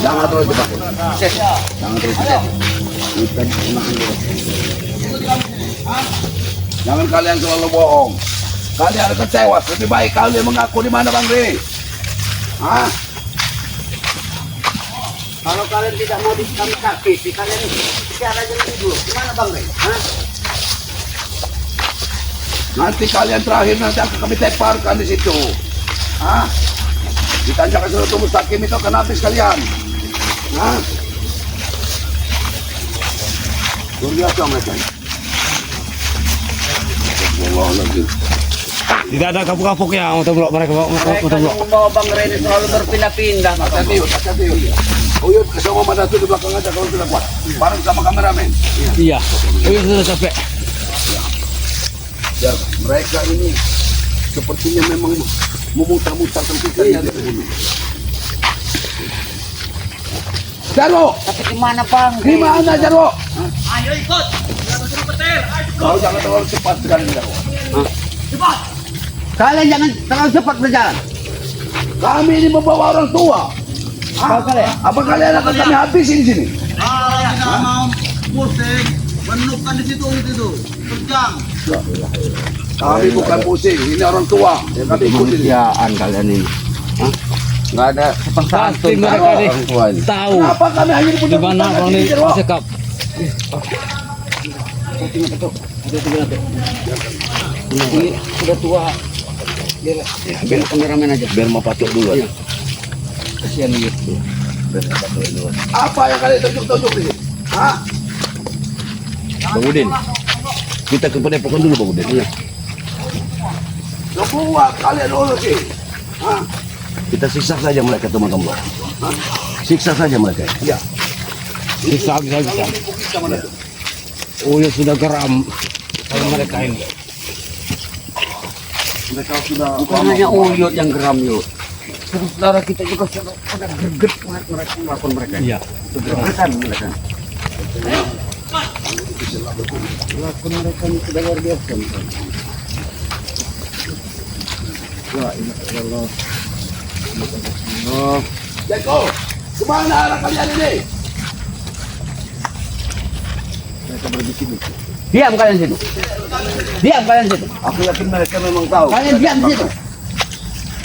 Jangan terus coba. Jangan terus. Jangan kalian selalu bohong. Kalian kecewa. Lebih baik kalian mengaku di mana Bang Ri. Hah? Kalau kalian tidak mau kami sakiti, kalian bicara aja dulu. Gimana Bang Ri? Hah? Nanti kalian terakhir nanti akan kami teparkan di situ. Hah? Ditanjakan suruh mustaqim itu akan habis kalian. Hah? Luar biasa mereka. Allah lagi. Tidak ada kapuk-kapuk ya motor blok mereka motor blok. Membawa Bang Ri ini selalu berpindah-pindah. Hati-hati. Uyut ke semua mata itu di belakang aja kalau tidak kuat. Bareng sama kameramen. Iya. Oh sudah capek. Biar mereka ini sepertinya memang memutar-mutar kita di sini. Jarwo, Tapi gimana Bang Ri? gimana Jarwo? Ayo ikut. Kau jangan terlalu cepat sekali Jarwo. Cepat. Kalian jangan terlalu cepat berjalan. Kami ini membawa orang tua. Apa kalian akan kami habisin di sini? Tidak mau pusing, menukkan di situ itu, terjang. Kami bukan pusing, ini orang tua. Kami ikutin. Kemanusiaan kalian ini. Hah? Nggak ada sopan Pasti santun mereka orang nih tua ini. tahu Kenapa kami hanya di diputar mana Bang Ri sekap. Ini sudah tua. Biar kameramen aja. Biar mau patok dulu. Kasihan gitu. Apa yang kalian tunjuk-tunjuk di sini? Hah? Bang Udin. Kita ke Padepokan dulu Bang Udin. Iya. Semua kalian dulu sih. Hah? Kita siksa saja mereka teman-teman. Siksa saja mereka. Iya. Siksa bisa. Sama itu. Oh ya sudah geram kalau mereka ini. Mereka sudah Bukan hanya Uyut yang geram yuk. Saudara kita juga sudah greget mereka melakukan mereka. Iya. Kegergetan mereka. Melakukan mereka ini sudah luar biasa. La ilaha illallah. Allah. Jeko, kemana arah kalian ini? Mereka berbisik. Diam kalian situ. Diam kalian situ. Aku yakin mereka memang tahu. Kalian diam di situ.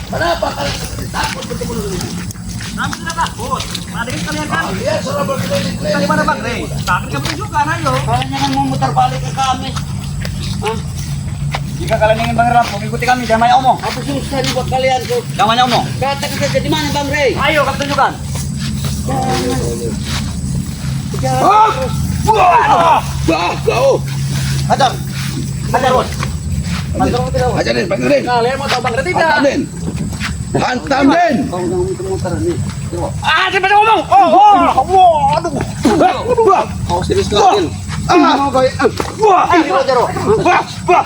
Kenapa kalian takut bertemu dengan ini? Kami tidak takut. Ada kalian kan? Dia sudah berkeliling-keliling. Bagaimana Bang Ri? Tapi kamu tunjukkan, ayo. Kalian jangan mau muter balik ke kami. Jika kalian ingin Bang Ri rampung, ikuti kami. Jangan banyak omong. Apa susah nih buat kalian tuh? Jangan banyak omong. Katakan saja di mana Bang Rey? Ayo, kami tunjukkan. Wah! Kau! Hajar. Hajar, Bos. Ajarin, panggilin. Kalian mau tahu Bang Ri tidak? Hantam, Den. Hantam, Den. Kau jangan muter-muter nih. Ah, cepat ngomong. Aduh. Wah! Kau serius kalian? Ah! Wah, ini aja roh. Wah! Wah!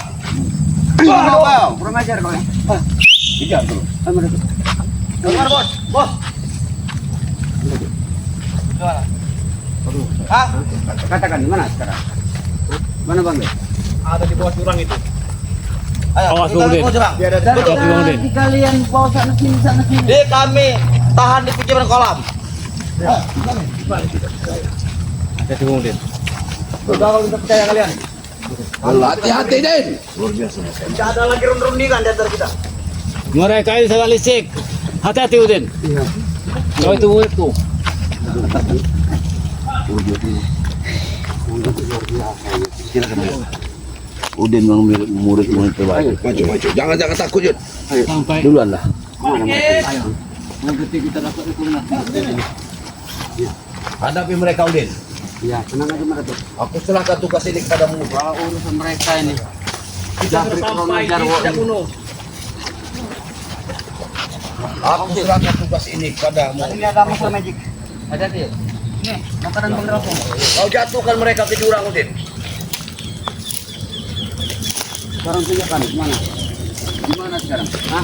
Wah, kurang ajar kau. Kejar tuh. Dengar, Bos. Bos. Gimana? Ah, Katakan di mana sekarang? Mana Bang Rey? ada di bawah jurang itu. Ayo, Awas, kita Bang Udin. ke jurang. Betul, Bang Udin. Kalian bawa sana sini sana sini. Jadi kami tahan di pinggir kolam. Hati Bang Udin. Sudah kalau kita percaya kalian. Hati-hati, Den. Tidak ada lagi rundingan di antara kita. Mereka ini sangat licik. Hati-hati Udin. Kau itu murid tuh. Udin murid terbaik. Maju. Jangan takut, Jun. Sampai Duluan lah. Nanti kita dapat itu Hadapi mereka, Udin. Ya, tenang aja mereka. Aku serahkan tugas ini kepadamu. Urusan mereka ini. Kita sampai di tidak bunuh. Aku serahkan tugas ini kepadamu. Ini ada masalah magic. Ada dia. Nih, makanan Bang Ri. Kau jatuhkan mereka ke jurang, Udin. Sekarang tunjukkan gimana? Gimana sekarang? Hah?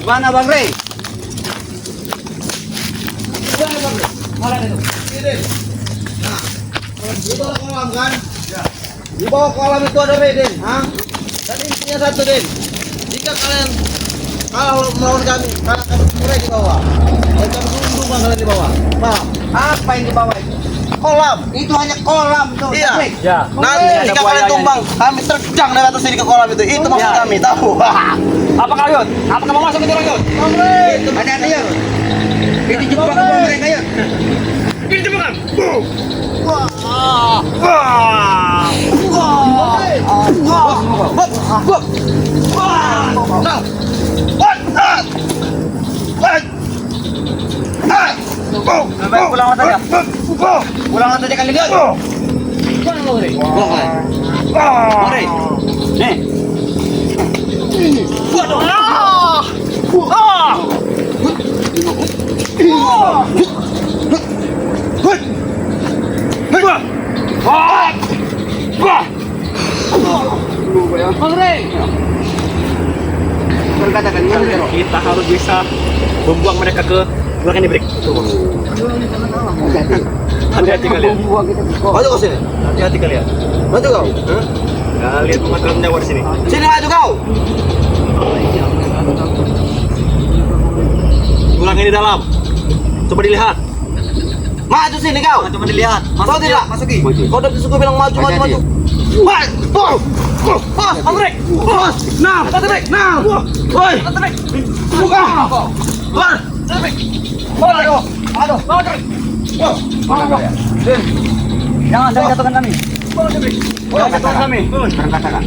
Gimana Bang Rey? Gimana Bang Rey? Mana itu? Di bawah kolam kan? Ya. Di bawah kolam itu ada Din. Hah? Dan intinya satu Din. Jika kalian Kalau melawan kami, kalau kami mulai di bawah. Dan kami tunduk kalian di bawah. Paham? Apa yang di bawah itu? Kolam. Itu hanya kolam tuh. Iya. Taufik. Ya. Nanti jika kalian tumbang, kami terjang dari atas sini ke kolam itu. Itu maksud kami, tahu? Apa kau Yud? Apa kamu masuk ke Yud? Ada yuk. Ini jebak ke mereka yuk. Ini jebakan. Pulang saja. Pulang saja kalian. Mari. Nih. Berkatakan Kita harus bisa membuang mereka ke belakang ini break. Hati-hati kalian. Maju ke sini. Hati-hati kalian. Maju kau. Kalian mengatur nyawa di sini. Sini maju kau. Tulang ini dalam. Coba dilihat. Maju sini kau. Coba dilihat. Kau tidak. Masuki. Kau udah disuruh bilang maju, maju, maju. Amrek. Nah, tarik. Nah. Woi. Buka. Woi. Aduh. Mana kalian? Jangan jatuhkan kami. Jangan jatuhkan kami. Sekarang katakan.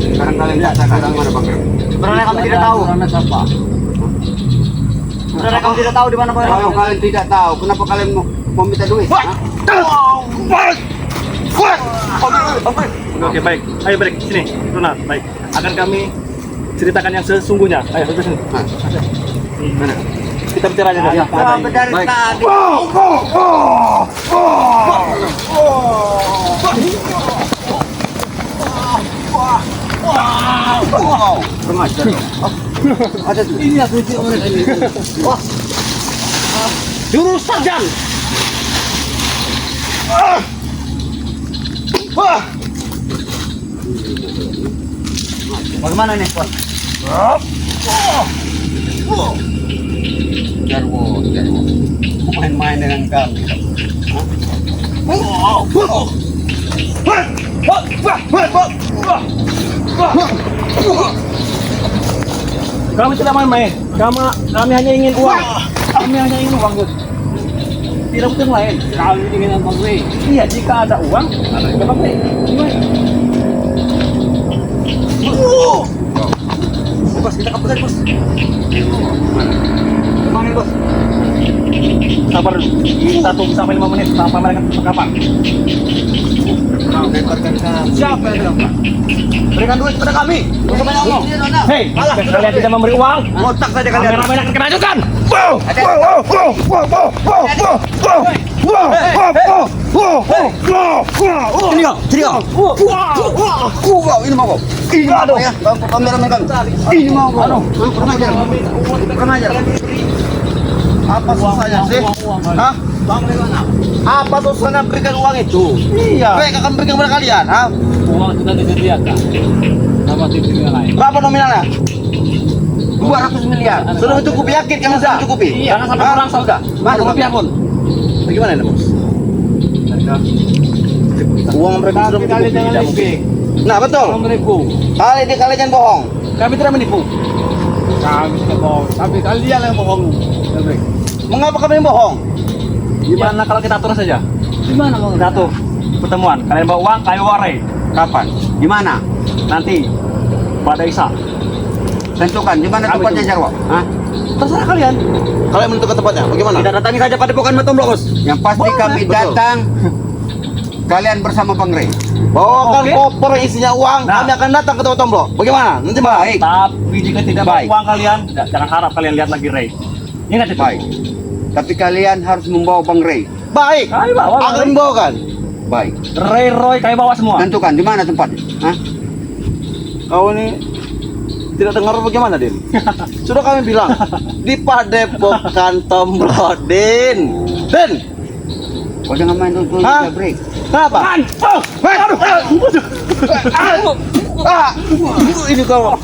Sekarang kalian katakan mana Bang Rey? Sebenarnya kami tidak tahu. Siapa? Sebenarnya kami tidak tahu di mana Kalau kalian tidak tahu, kenapa kalian mau minta duit? Oke, baik. Ayo balik sini. Runa, baik. Akan kami ceritakan yang sesungguhnya. Ayo, ke sini. Mana? Kita bicara aja. Ya, Dari tadi. Pengajar. Ada tuh. Ini aku tunjuk mereka ini. Wah. Jurus sarjan. Wah. Bagaimana nih, Bos? Jarwo. Main-main dengan kami. Kami tidak main-main. Kami hanya ingin uang. Kami hanya ingin uang, Bos. Tidak butuh yang lain. Kami ingin Bang Rey. Iya, jika ada uang, ada juga Bang Rey. Bos, kita kabur tadi, Bos. Kemana, Bos? Sabar dulu. Kita tunggu sampai 5 menit sampai mereka ke kapal. Lemparkan kami. Siapa yang bilang, Pak? Berikan duit kepada kami. Bagaimana ngomong? Hei, kalian tidak memberi uang. Ngotak saja kalian. Kameramen akan kena ajukan. Sini kau. Ini mau kau. Ini mau ya. Kameramen kami. Ini mau kau. Kurang ajar. Apa susahnya sih? Hah? Apa susahnya berikan uang itu? Iya. Baik akan berikan kepada kalian. Hah? Uang sudah disediakan. Sama TV yang lain. Berapa nominalnya? 200 miliar. Sudah mencukupi, yakin kamu sudah mencukupi? Jangan sampai Hah? kurang sudah. Mana Rupiah pun. Bagaimana ini, Bos? Uang mereka sudah Kami kalian mencukupi. jangan Tidak mungkin. lepek. Nah, betul. Jangan menipu. Kalian jangan bohong. Kami tidak menipu. Kami tidak bohong. Tapi kalian yang bohong. Mengapa kami bohong? Gimana kalau kita atur saja? Gimana mau kita atur? Pertemuan. Kalian bawa uang, kayu warai. Kapan? Di mana? Nanti pada Isa. Tentukan di mana Kami tempatnya, tunggu. Jarwo? Hah? Terserah kalian. Kalian menentukan tempatnya. Bagaimana? Kita datangi saja pada Pokan Matomblo, Bos. Yang pasti kami betul. datang. Kalian bersama Bang Rey. Bawakan Oke. koper yang isinya uang. Nah. Kami akan datang ke Tempat Tomblo. Bagaimana? Nanti Baik. Tapi jika tidak bawa Baik. uang kalian, jangan harap kalian lihat lagi Ray. Ingat itu. Baik. Tapi kalian harus membawa Bang Rey. baik. Kami bawa Bang Akan Ray. membawakan. Baik. Ray Roy kami bawa semua. Tentukan di mana tempatnya. Hah? Kau ini tidak dengar bagaimana, Din? Sudah kami bilang di Padepokan Tomblo, Din. Din, Kau jangan main dulu Hah? break. kenapa? Kan? Oh, aduh. Ah, ini kau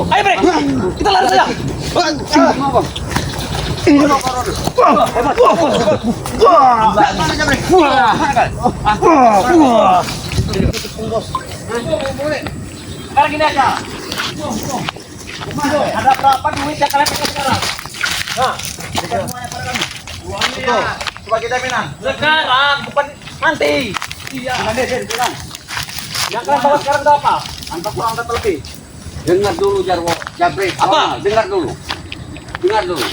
Ayo Bre, kita lari saja. Sekarang gini aja. Ada berapa duit yang kalian pakai sekarang? Nah, berikan semuanya pada kami. Uangnya. Sebagai jaminan. Sekarang, bukan nanti. Iya. Yang kalian bawa sekarang itu apa? Antak kurang tak lebih. Dengar dulu Jarwo, Jabri. Apa? Dengar dulu. Dengar dulu.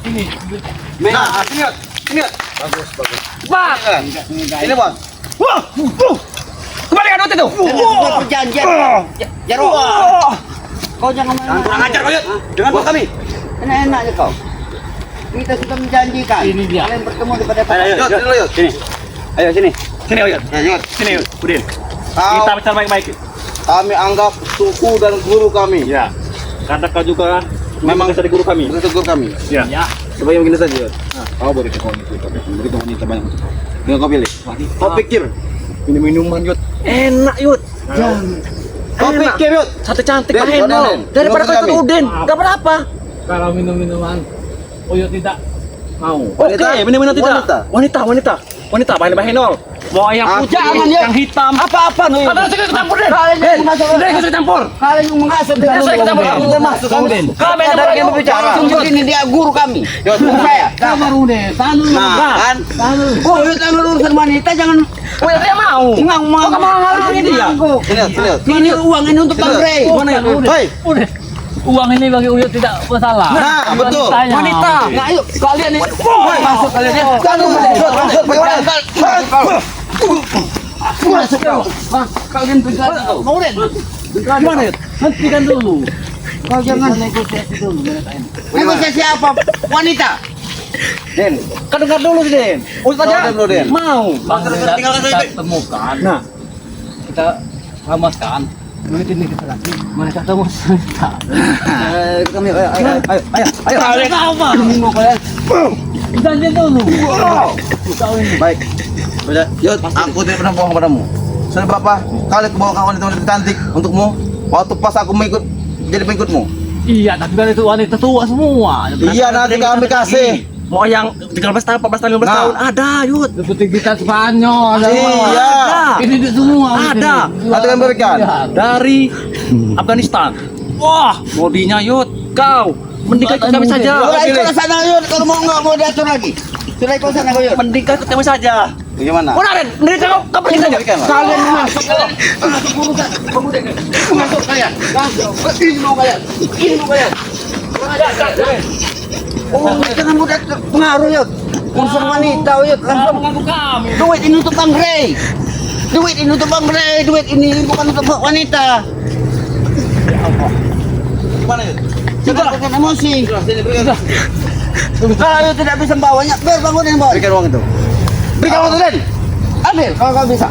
Ini. Nah, Sini yuk. Sini yuk. Bang. Ini bos. Wah. Kembalikan duit itu. Sebuah perjanjian. Jarwo. Kau jangan Kurang ajar kau, Yud. Dengan bos kami. enak aja kau. Kita sudah menjanjikan. Ini dia. Kalian bertemu di pada Yuk, sini dulu yuk. Sini. Ayo sini. Sini, Yud. Ya, yuk. Sini, Yud. Udin. Kau, Kita bicara baik-baik. kami anggap suku dan guru kami. Ya. Karena kau juga memang jadi guru kami. Begitu guru kami. Ya. Ya. Sebagai begini saja, Yud. Kau beri ke kawan itu. Begitu wanita banyak. Dengan kau pilih. Kau pikir ini minuman, Yud. Enak, Yud. Kau pikir, Yud. Satu cantik Den, main Den, Den. daripada Dengarkan kau ikut kami. Udin. Enggak berapa. Kalau minum-minuman Uyut tidak mau. Oke, minum-minum tidak. Wanita? Wanita, bahenol. Bawa yang Ah, putih, jangan, Yud. yang hitam. Apa-apa nih? Kau ikut campur, Den. Kalian yang mengasah. Den, ikut campur. Kalian yang mengasah dengan Saya ikut campur. Kamu termasuk kamu. Kami yang Ada yang berbicara. berbicara. Langsung ini dia guru kami. Guru saya. Sabar udah, tanu Nah, kan? Oh, itu kan urusan wanita jangan Oh, ya dia mau. enggak mau. Kok kamu ngaruhin dia? Sini, Yud. Sini, Yud. Ini uang ini untuk Bang Rey. Mana ya? Hei. udah. Uang ini bagi Uyut tidak masalah. Nah, betul. Wanitanya. Wanita. Nah, ayo kalian ini Masuk kalian ya. masuk bagaimana? Masuk kau. Kalian berani kau. Mau Den? Gimana ya? Hentikan dulu. Kau jangan Negosiasi dulu. negosiasi apa? Wanita. Den. Kan dengar dulu sih, Den. Ustaz Kau Den, dulu, Den. mau. Kita temukan. Nah, Kita ramaskan. Menit ini kita lagi. Mereka temu cerita. Kami ayo. kalian apa? Mau kalian. Janji dulu. Kau ini. Baik. Baca, Yud, aku tidak pernah bohong padamu. Sebab apa? Kali aku bawa wanita-wanita cantik untukmu. Waktu pas aku mengikut jadi pengikutmu. Iya, tapi kan itu wanita tua semua. Iya, nanti kami kasih. Mau yang 13 tahun, 14 tahun, 15 Nah. tahun ada, Yud. Seperti kita Spanyol. Iya. Ini di semua. Ada. Nanti kami berikan. Dari Afghanistan. Wah, bodinya, Yud. Kau mending ikut kami saja. Mulai ikut sana yuk. Kalau mau enggak mau diatur lagi. Sudah ikut sana yuk. Mending ikut kami saja. Bagaimana? Mana, Den? Mending kau pergi saja. Berikanlah. Kalian masuk urusan pemuda. Masuk kalian. Masuk. Ini mau kalian. Ini mau kalian. Oh, jangan mudah terpengaruh yuk. Unsur wanita yuk. Langsung Mengganggu kami. duit ini untuk Bang Rey. Duit ini untuk Bang Rey. Duit ini bukan untuk wanita. Gimana, Yud? Jangan pakai emosi. Kalau tidak bisa membawanya, biar bangunin bawa. Berikan uang itu. Berikan waktu Den. Ambil kalau kau bisa.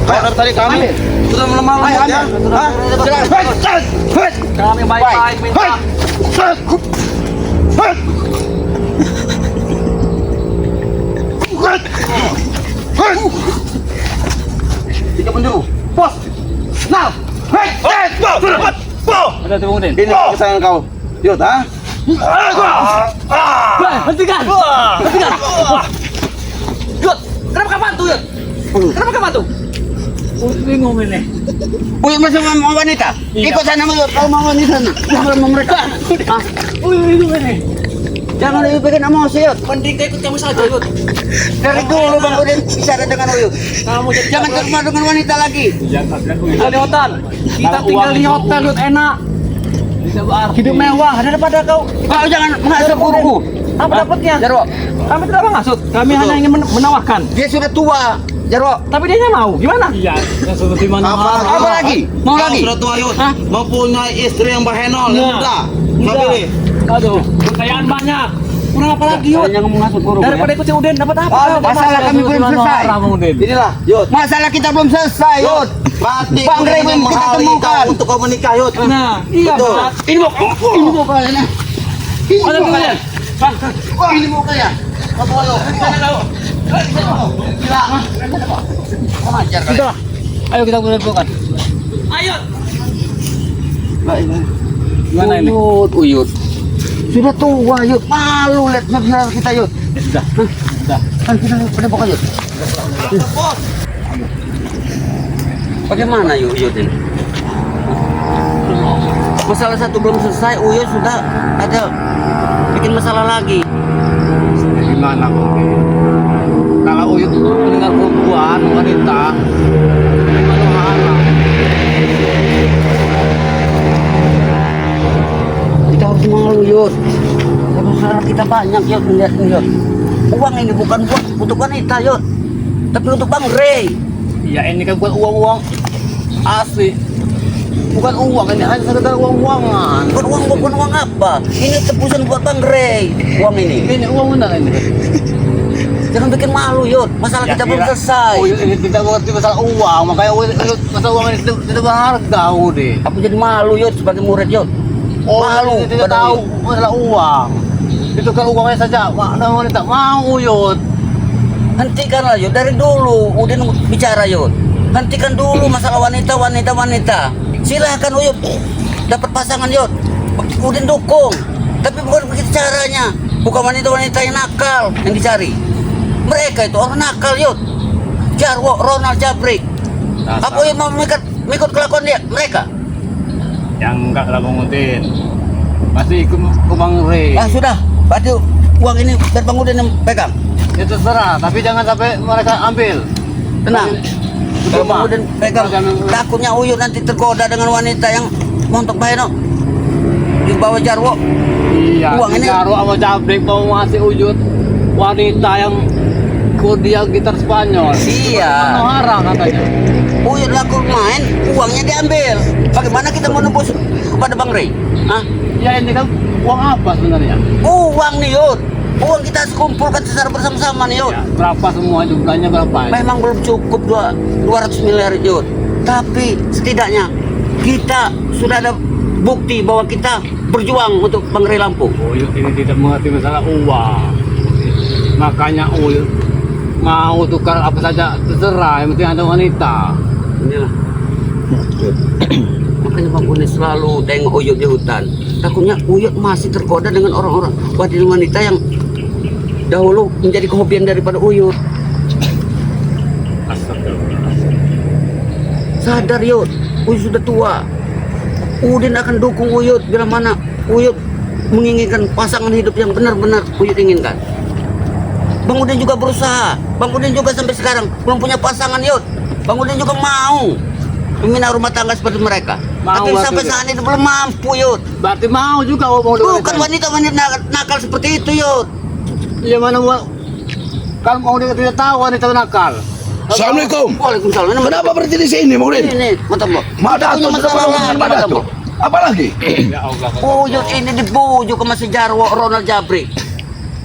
Kayak dari tadi kami Ambil. sudah melemah Ayo ya. ambil. Hah? Kami baik-baik minta. Tiga penjuru. Bos. Now. Ada tunggu, Den. Ini kesayangan kau. Yud, ha? Hentikan. Hentikan. Yud, kenapa kau bantu, Yud? Kenapa kau bantu? Bingung ini. Uyuk masuk sama wanita. Ikut sana yuk. Kalau mau wanita sana. Jangan mau mereka. Ah, Bingung ini. jangan Uyuk bikin emosi yuk. Mending kau ikut kami saja, Yud. Dari dulu Bang Udin bicara dengan Uyuk. Kamu jadi Jangan terima dengan wanita lagi. tinggal di hotel. Kita tinggal di hotel, Yud, enak. Hidup mewah daripada kau. Kau jangan mengasuh guruku. Apa dapatnya? Jarwo, Kami tidak mengasut. Kami hanya ingin menawarkan. dia sudah tua. Jarwo, Tapi dia mau. Gimana? Iya, yang seperti mana? apa lagi? Mau lagi? Sudah tua, Yud. Hah? Mempunyai istri yang bahenol, yang muda. Kau Muda. pilih. Aduh, kekayaan banyak. Kurang apa lagi, Yud? Jangan mengasuh guru. Daripada ikut si Udin dapat apa? Oh, masalah kami belum selesai. Inilah, Yud. Masalah kita belum selesai, Yud. Mati Bang Rey ingin belum kita menghargai temukan. kau untuk kau menikah, Yud. Nah, iya, Betul. Pak. Ini mau kalian. Ano ba kalian? Ini mo kaya. Kaboyo. Gila. Kurang ajar kali. Sudah. Ayo kita menentukan. Gimana ini? Uyut. Sudah tua, Yud. Malu lihat saudara kita, Yud. Ya sudah. Sudah. Kan kita padepokan, Yud. Bagaimana Yud ini? Masalah satu belum selesai, Uyut sudah ada bikin masalah lagi. Gimana kok? Kalau Uyut mendengar perempuan wanita, gimana? Kita harus malu, Yud. Masalah kita banyak, Yud, melihat Yud. Uang ini bukan buat untuk wanita, Yud, tapi untuk Bang Ray. Ya ini kan bukan uang-uang asli. Bukan uang, ini hanya sekedar uang-uangan. Bukan uang apa? Ini tebusan buat Bang Ray. Uang ini. Ini uang benar ini. Jangan bikin malu, Yud. Masalah kita belum selesai. Uyut ini tidak mengerti masalah uang, makanya Uyut masalah uang ini tidak berharga, deh. Aku jadi malu, Yud, sebagai murid, Yud. Malu, tidak pada tahu Uyut. masalah uang. Itu kan uangnya saja, ada wanita mau Uyut. Hentikanlah, Yud. Dari dulu Udin bicara, Yud. Hentikan dulu masalah wanita. Silahkan, Uyut. Dapat pasangan, Yud. Udin dukung. Tapi bukan begitu caranya. Bukan wanita-wanita yang nakal yang dicari. Mereka itu orang nakal, Yud. Jarwo, Ronald, Jabrik. Apa Uyut mau mengikut kelakuan dia? Mereka? Yang enggak lah Bang Udin. Masih ikut ke Bang Ray. Ah, sudah. Berarti uang ini biar Bang Udin yang pegang. Ya terserah, tapi jangan sampai mereka ambil. Tenang. Kalau Cuma, Bang Udin pegang, jangan- takutnya Uyut nanti tergoda dengan wanita yang montok bayar, no? Di bawah Jarwo. Iya, Uang ini- Jarwo sama Jabrik mau ngasih Uyut wanita yang dia gitar Spanyol. Iya. Haram katanya. Uyut laku main, uangnya diambil. Bagaimana kita mau nembus kepada Bang Ray? Hah? Ya ini kan uang apa sebenarnya? Uang nih, Yud. Uang kita harus kumpulkan secara bersama-sama nih, Yud. Ya, berapa semua jumlahnya berapa? Memang belum cukup 200 miliar, Yud. Tapi setidaknya kita sudah ada bukti bahwa kita berjuang untuk Bang Ray Lampung. Uyut ini tidak mengerti masalah uang. Makanya Uyut mau tukar apa saja terserah, yang penting ada wanita. Inilah. Makanya Bang Udin selalu tengok Uyut di hutan. Takutnya Uyut masih tergoda dengan orang-orang wanita yang dahulu menjadi kehobian daripada Uyut. Sadar, Yud. Uyut sudah tua. Udin akan dukung Uyut bila mana Uyut menginginkan pasangan hidup yang benar-benar Uyut inginkan. Bang Udin juga berusaha. Bang Udin juga sampai sekarang belum punya pasangan, Yud. Bang Udin juga mau membina rumah tangga seperti mereka. Mau Tapi waktu sampai itu. saat ini belum mampu, Yud. Berarti mau juga mau Bukan wanita-wanita nakal seperti itu, Yud. Ya mana mau? Kan mau dia tidak tahu wanita nakal. Assalamualaikum. Waalaikumsalam. Ini Kenapa berhenti di sini, Bang Udin? Ini, mata Mbok. Madato Punya sudah masalah dengan lagi, Madato. Mbok. Apa lagi? Ya Allah. Uyut ini dibujuk sama si Jarwo Ronald Jabrik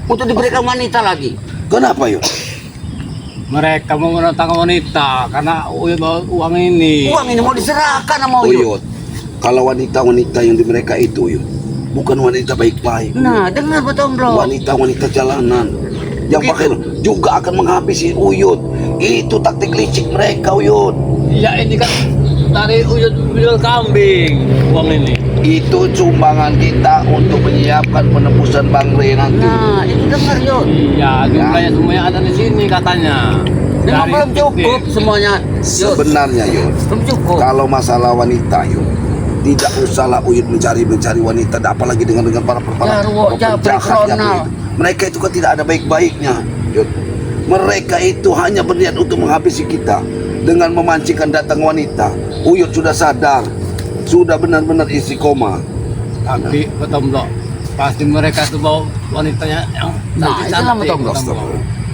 untuk diberikan wanita lagi. Kenapa, yuk? Mereka mau menentang wanita karena Uyut bawa uang ini. Uang ini mau diserahkan sama Uyut. Uyut, kalau wanita-wanita yang di mereka itu, Uyut, bukan wanita baik-baik. Nah, dengar betul, Bro. Wanita-wanita jalanan yang pakai juga akan menghabisi Uyut. Itu taktik licik mereka, Uyut. Ya ini kan dari Uyut jual kambing uang ini. Itu sumbangan kita untuk menyiapkan penebusan Bang Ray nanti. Nah, itu dengar, Yud. Iya, jumlahnya semuanya ada di sini katanya. Memang belum cukup semuanya, Yud. Sebenarnya, Yud, Belum cukup. kalau masalah wanita, Yud, tidak usahlah Uyut mencari wanita, apalagi dengan para Jarwo, Jabrik, penjahat yang Ronald. itu. Mereka itu kan tidak ada baik-baiknya, Yud. Mereka itu hanya berniat untuk menghabisi kita dengan memancingkan datang wanita. Uyut sudah sadar, sudah benar-benar istiqomah. Tapi betul Blok, pasti mereka tuh bawa wanitanya yang Nah, itulah betul, Blok.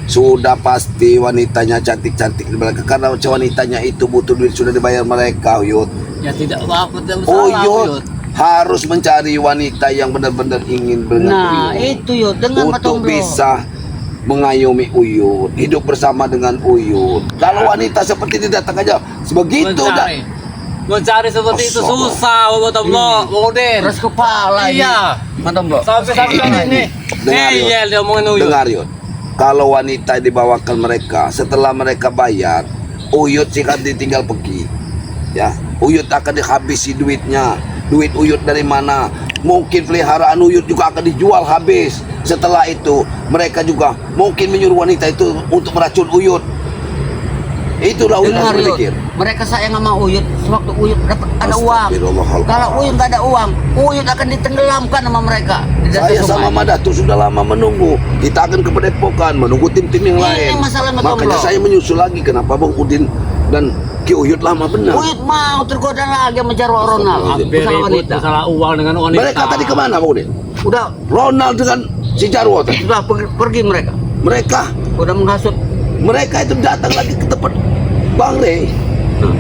Sudah pasti wanitanya cantik-cantik di belakang, karena wanitanya itu butuh duit, sudah dibayar mereka, Uyut. Ya tidak apa-apa, tidak salah Uyut harus mencari wanita yang benar-benar ingin dengan Nah, Uyut itu, Yud. Dengar betul, untuk Bro. bisa mengayomi Uyut, hidup bersama dengan Uyut. Kalau wanita seperti ini datang aja sebegitu dah. mencari seperti itu Astagfirullah. susah, betul Blok, Udin. Keras kepala ini. Iya, Matombro. Sampai-sampai ini. Dengar yun. Ngeyel dia omongin Uyut. Dengar yun. Kalau wanita dibawakan mereka, setelah mereka bayar, Uyut sih kan ditinggal pergi. Ya, Uyut akan dihabisi duitnya. Duit Uyut dari mana? Mungkin peliharaan Uyut juga akan dijual habis. Setelah itu, mereka juga mungkin menyuruh wanita itu untuk meracun Uyut. Itulah Uyut Dengar harus Yud, berpikir. mereka sayang sama Uyut sewaktu Uyut dapat ada uang. Astagfirullahaladzim. Kalau Uyut nggak ada uang, Uyut akan ditenggelamkan sama mereka. Di dasar Saya sama sungai. Madatu sudah lama menunggu. Kita akan ke Padepokan menunggu tim-tim yang Ini lain. masalah Makanya Matombro. saya menyusul lagi kenapa Bang Udin dan Ki Uyut lama benar. Uyut mau tergoda lagi sama Jarwo Ronald. Hampir Masalah ribut wanita. masalah uang dengan wanita. Mereka tadi kemana Bang Udin? Udah Ronald dengan si Jarwo tadi. sudah pergi mereka. Mereka Udah menghasut. itu datang lagi ke tempat Bang Rey.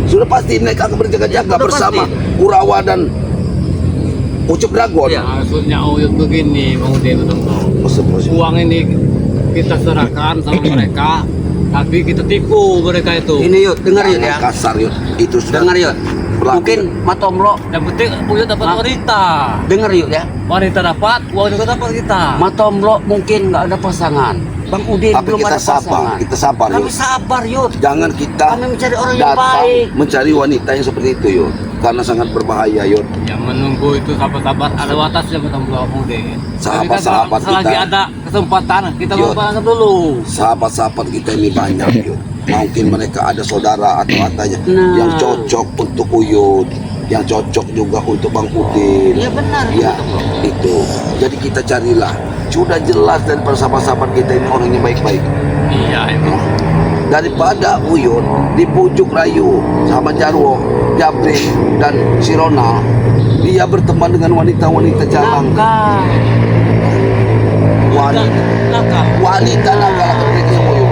Sudah pasti mereka akan berjaga-jaga Sudah bersama pasti. Kurawa dan Ucup Dragon. Iya. Maksudnya Uyut begini, Bang Udin, uang ini kita serahkan sama mereka, tapi kita tipu mereka itu. Ini Yud, dengar Yud ya. Kasar Yud. Itu sudah Dengar Yud. berlaku. Mungkin Matombro Yang penting Uyut dapat wanita. dengar Yud ya. Wanita dapat, uang juga dapat kita. Matombro mungkin nggak ada pasangan. Bang Udin Tapi belum kita ada sabar, pasangan. kita sabar Kami Yud. sabar Yud. Jangan kita Kami mencari orang yang datang baik. mencari wanita yang seperti itu Yud. Karena sangat berbahaya Yud. Yang menunggu itu sabar-sabar ada batasnya betul Bang Udin. Sahabat-sahabat Tapi kan selagi kita. ada kesempatan kita Yud. memperangkat dulu. Sahabat-sahabat kita ini banyak Yud. Mungkin mereka ada saudara atau atanya Nah. yang cocok untuk Uyut, yang cocok juga untuk Bang Udin. Iya benar. Ya, itu. Jadi kita carilah. Sudah jelas dari sahabat-sahabat kita ini orangnya baik-baik. Iya itu. Daripada Uyut di pucuk rayu sama Jarwo, Jabri dan si Ronald, dia berteman dengan wanita-wanita jalan. Nakal. Wanita, Nakal. wanita nakal akan begitu sama Uyut.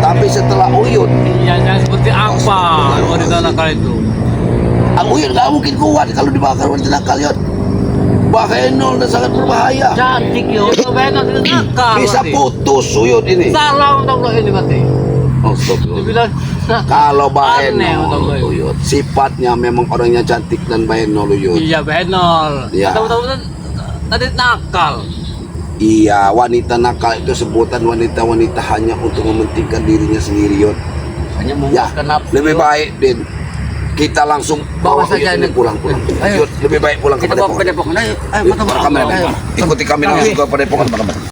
Tapi setelah Uyut, Iya, yang seperti apa wanita nakal itu? Uyut gak mungkin kuat kalau dibakar wanita nakal Yud. Bahaya nol dan sangat berbahaya. Cantik Yud. Itu benar tidak nakal. Bisa berarti. putus Uyut ini. Salah untuk lo ini berarti. Astagfirullah. Dibilang nakal. Kalau Aneh untuk lo Bahenol ini. Uyut, sifatnya memang orangnya cantik dan Bahenol Uyut. Iya benol. Iya. Tahu-tahu tadi nakal. Iya, wanita nakal itu sebutan wanita-wanita hanya untuk mementingkan dirinya sendiri Yud. Hanya Ya, memuaskan nafsu. lebih baik Din kita langsung Bawa bawa saja Uyut ini ini. pulang. Ayo. Yud, lebih baik pulang ke Kita bawa ke Padepokan. Padepokan. Ayo, Yuk, Matombro. para kameramen. Ayo. Ikuti kami langsung ke Padepokan.